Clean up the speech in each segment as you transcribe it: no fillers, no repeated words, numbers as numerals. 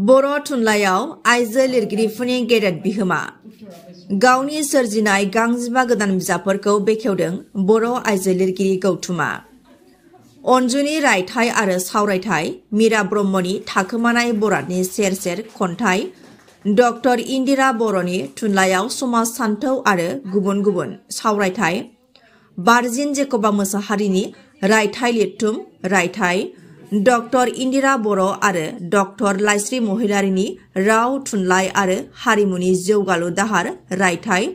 बर' थुनलाइयाव आइजो लिरगिरिफोरनि गेदेर बिहोमा गावनि सोरजिनाय गांजिबा गोदान बिजाबफोरखौ बेखेवदों बर' आइजो लिरगिरि गौथुमा। अनजुनि रायथाइ आरो सावरायथाइ, मीरा ब्रह्मनि थाखोमानाय बरादनि सेर सेर खन्थाइ, डक्टर इन्दिरा बर'नि थुनलाइयाव समाज सान्थौ आरो गुबुन गुबुन सावरायथाइ, बारजिन जेकबा मोसाहारिनि रायथाइ लिरथुम रायथाइ, डक्टर इन्दिरा बर' आरो डक्टर लाइस्रि महिलारिनि राव थुनलाइ आरो हारिमुनि जौगालु दाहार रायथाइ,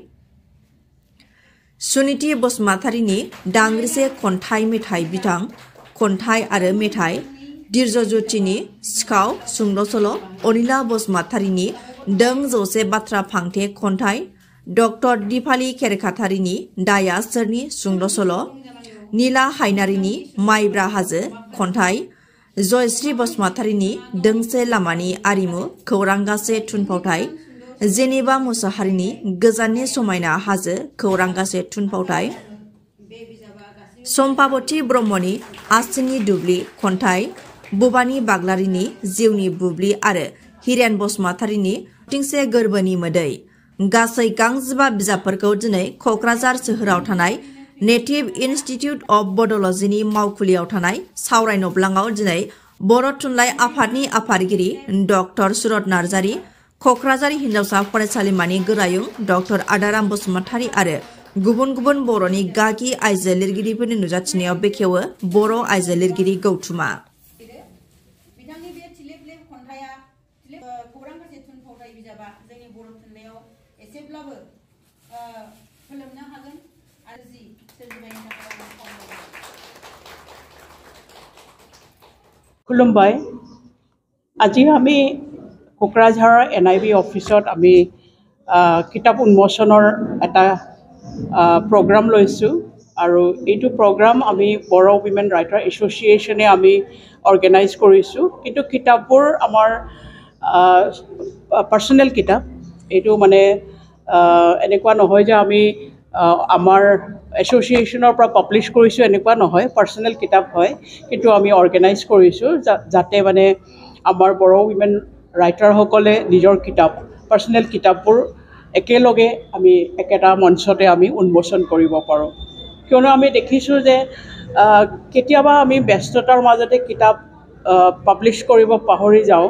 सुनिति बसुमतारिनि दांग्रिसे खन्थाइ मेथाइ बिथां खन्थाइ आरो मेथाइ, दिर्जज्योतिनि सिखाव सुंद' सल', अनिला बसुमतारिनि दों जौसे बाथ्रा फांथे खन्थाइ, डक्टर दिपाली खेरखातारिनि दाया सोरनि सुंद' सल', नीला हायनारिनि माइब्रा हाजो खन्थाइ, जयश्री बसुमतारिनि दोंसे लामानि आरिमु खौरांगासे थुनफावथाइ, जेनेबा मुसाहारिनि गोजाननि समायना हाजो खौरांगासे थुनफावथाइ, सम्पाबती ब्रह्मनि आसिनि दुब्लि खन्थाइ, बुबानि बाग्लारिनि जिउनि बुब्लि आरो हिरेन बसुमतारिनि थिंसे गोरबोनि मोदै गासै गांजिबा बिजाबफोरखौ दिनै क'क्राझार सोहोराव थानाय नेटिभ इन्स्टिटिउट अफ बड'लजिनि मावखुलियाव थानाय सावराय नब्लाङाव दिनै बर' थुनलाइ आफादनि आफादगिरि डक्टर सुरत नार्जारि, क'क्राझार हिन्जावसा फरायसालिमानि गोरायुं डक्टर आदाराम बसुमतारि आरो गुबुन गुबुन बर'नि गागि आइजो लिरगिरिफोरनि नुजाथिनायाव बेखेवो बर' आइजो लिरगिरि गौथुमा। बिथांनि बे थिलेब खन्थाइया खौरांगासे थुनफावथाइ बिजाबा जोंनि बर' थुनलाइयाव एसेब्लाबो फोलोमनो हागोन आरो जि सोरजिबायनि थाखाय खुलुमबाय। আজি আমি কোকৰাঝাৰৰ NIB অফিচত আমি কিতাপ উন্মোচনৰ এটা প্ৰগ্ৰাম লৈছোঁ আৰু এইটো প্ৰগ্ৰাম আমি বড়ো উইমেন ৰাইটাৰ এছ'চিয়েশ্যনে আমি অৰ্গেনাইজ কৰিছোঁ। কিন্তু কিতাপবোৰ আমাৰ পাৰ্চনেল কিতাপ, এইটো মানে এনেকুৱা নহয় যে আমি আমাৰ এছ'চিয়েশ্যনৰ পৰা পাব্লিছ কৰিছোঁ, এনেকুৱা নহয়, পাৰ্চনেল কিতাপ হয়, কিন্তু আমি অৰ্গেনাইজ কৰিছোঁ যাতে মানে আমাৰ বড়ো উইমেন ৰাইটাৰসকলে নিজৰ কিতাপ পাৰ্চনেল কিতাপবোৰ একেলগে আমি একেটা মঞ্চতে আমি উন্মোচন কৰিব পাৰোঁ। কিয়নো আমি দেখিছোঁ যে কেতিয়াবা আমি ব্যস্ততাৰ মাজতে কিতাপ পাব্লিছ কৰিব পাহৰি যাওঁ,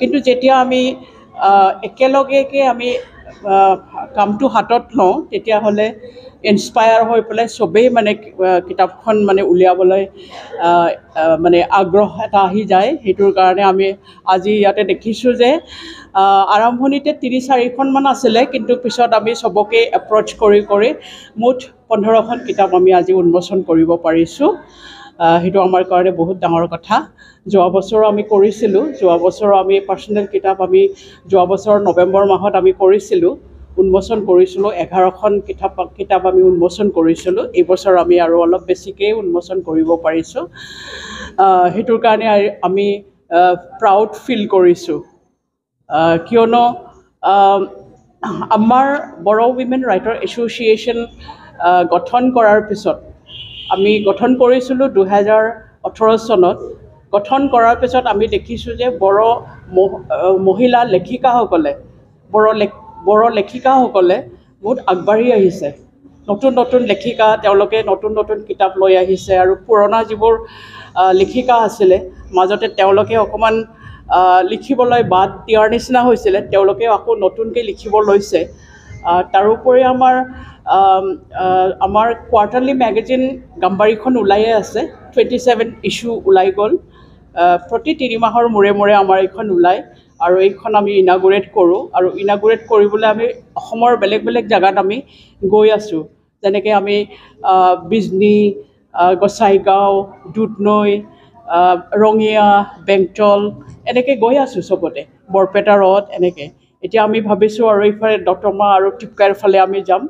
কিন্তু যেতিয়া আমি একেলগেকে আমি কামটো হাতত লওঁ তেতিয়াহ'লে ইনস্পায়াৰ হৈ পেলাই চবেই মানে কিতাপখন মানে উলিয়াবলৈ মানে আগ্ৰহ এটা আহি যায়। সেইটোৰ কাৰণে আমি আজি ইয়াতে দেখিছোঁ যে আৰম্ভণিতে ৩-৪খনমান আছিলে, কিন্তু পিছত আমি চবকে এপ্ৰ'চ কৰি মুঠ 15খন কিতাপ আমি আজি উন্মোচন কৰিব পাৰিছোঁ। সেইটো আমাৰ কাৰণে বহুত ডাঙৰ কথা। যোৱা বছৰো আমি কৰিছিলোঁ, যোৱা বছৰো আমি পাৰ্চনেল কিতাপ আমি যোৱা বছৰ নৱেম্বৰ মাহত আমি কৰিছিলোঁ, উন্মোচন কৰিছিলোঁ, 11খন কিতাপ আমি উন্মোচন কৰিছিলোঁ। এইবছৰ আমি আৰু অলপ বেছিকৈ উন্মোচন কৰিব পাৰিছোঁ। সেইটোৰ কাৰণে আমি প্ৰাউড ফিল কৰিছোঁ, কিয়নো আমাৰ বড়ো উইমেন ৰাইটাৰ এছ'চিয়েশ্যন গঠন কৰাৰ পিছত আমি গঠন কৰিছিলোঁ 2018 চনত। গঠন কৰাৰ পিছত আমি দেখিছোঁ যে বড়ো মহিলা লেখিকাসকলে বড়ো লেখিকাসকলে বহুত আগবাঢ়ি আহিছে। নতুন নতুন লেখিকা, তেওঁলোকে নতুন নতুন কিতাপ লৈ আহিছে আৰু পুৰণা যিবোৰ লেখিকা আছিলে মাজতে তেওঁলোকে অকণমান লিখিবলৈ বাদ দিয়াৰ নিচিনা হৈছিলে, তেওঁলোকে আকৌ নতুনকৈ লিখিব লৈছে। তাৰোপৰি আমাৰ কোৱাৰ্টাৰলি মেগাজিন গাম্বাৰীখন ওলায়ে আছে, 27 ইছ্যু ওলাই গ'ল। প্ৰতি 3 মাহৰ মূৰে মূৰে আমাৰ এইখন ওলায় আৰু এইখন আমি ইনাগুৰেট কৰোঁ। আৰু ইনাগুৰেট কৰিবলৈ আমি অসমৰ বেলেগ বেলেগ জেগাত আমি গৈ আছোঁ, যেনেকৈ আমি বিজনী, গোসাইগাঁও, দুধনৈ, ৰঙিয়া, বেংটল এনেকৈ গৈ আছোঁ চবতে, বৰপেটা ৰদ এনেকৈ। এতিয়া আমি ভাবিছোঁ আৰু এইফালে দতমা আৰু টিপকাইৰ ফালে আমি যাম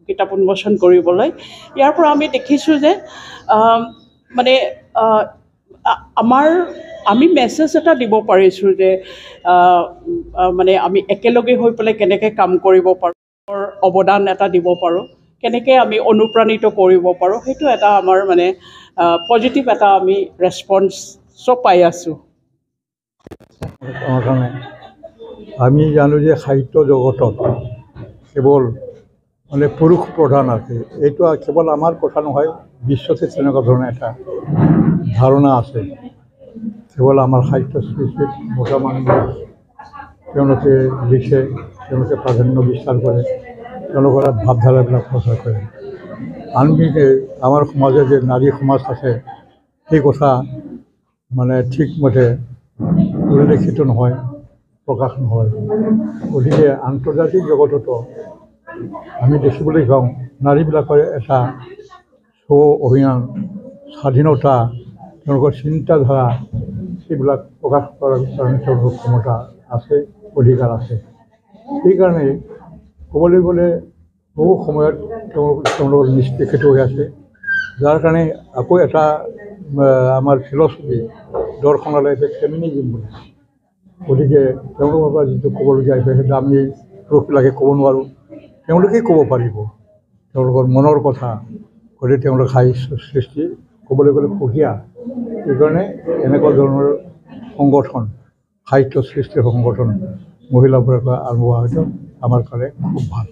কিতাপ উন্মোচন কৰিবলৈ। ইয়াৰ পৰা আমি দেখিছোঁ যে মানে আমি মেছেজ এটা দিব পাৰিছোঁ যে মানে আমি একেলগে হৈ পেলাই কেনেকৈ কাম কৰিব পাৰোঁ, অৱদান এটা দিব পাৰোঁ, কেনেকৈ আমি অনুপ্ৰাণিত কৰিব পাৰোঁ, সেইটো এটা আমাৰ মানে পজিটিভ এটা আমি ৰেছপন্স পাই আছোঁ। আমাৰ কাৰণে আমি জানো যে সাহিত্য জগতত কেৱল মানে পুৰুষ প্ৰধান আছে। এইটো কেৱল আমাৰ কথা নহয়, বিশ্বতে তেনেকুৱা ধৰণৰ এটা ধাৰণা আছে। কেৱল আমাৰ সাহিত্য সৃষ্টিত মতা মানুহ তেওঁলোকে লিখে, তেওঁলোকে প্ৰাধান্য বিস্তাৰ কৰে, তেওঁলোকৰ ভাৱধাৰাবিলাক প্ৰচাৰ কৰে। আনবিধে আমাৰ সমাজে যে নাৰী সমাজ আছে সেই কথা মানে ঠিকমতে পৰিলক্ষিত নহয়, প্ৰকাশ নহয়। গতিকে আন্তৰ্জাতিক জগততো আমি দেখিবলৈ পাওঁ নাৰীবিলাকৰ এটা অভিযান, স্বাধীনতা, তেওঁলোকৰ চিন্তাধাৰা সেইবিলাক প্ৰকাশ কৰাৰ কাৰণে তেওঁলোকৰ ক্ষমতা আছে, অধিকাৰ আছে। সেইকাৰণে ক'বলৈ গ'লে বহু সময়ত তেওঁলোকৰ নিষ্পেষিত হৈ আছে, যাৰ কাৰণে আকৌ এটা আমাৰ ফিলচফি দৰ্শন ওলাইছে ফেমিনিজিম বুলি। গতিকে তেওঁলোকৰ পৰা যিটো ক'বলগীয়া হৈছে সেইটো আমি পুৰুষবিলাকে ক'ব নোৱাৰোঁ, তেওঁলোকেই ক'ব পাৰিব তেওঁলোকৰ মনৰ কথা। গতিকে তেওঁলোক সাহিত্য সৃষ্টি ক'বলৈ গ'লে সুকীয়া। সেইকাৰণে এনেকুৱা ধৰণৰ সংগঠন, সাহিত্য সৃষ্টিৰ সংগঠন মহিলাবোৰৰ পৰা আৰম্ভ হোৱাটো আমাৰ কাৰণে খুব ভাল।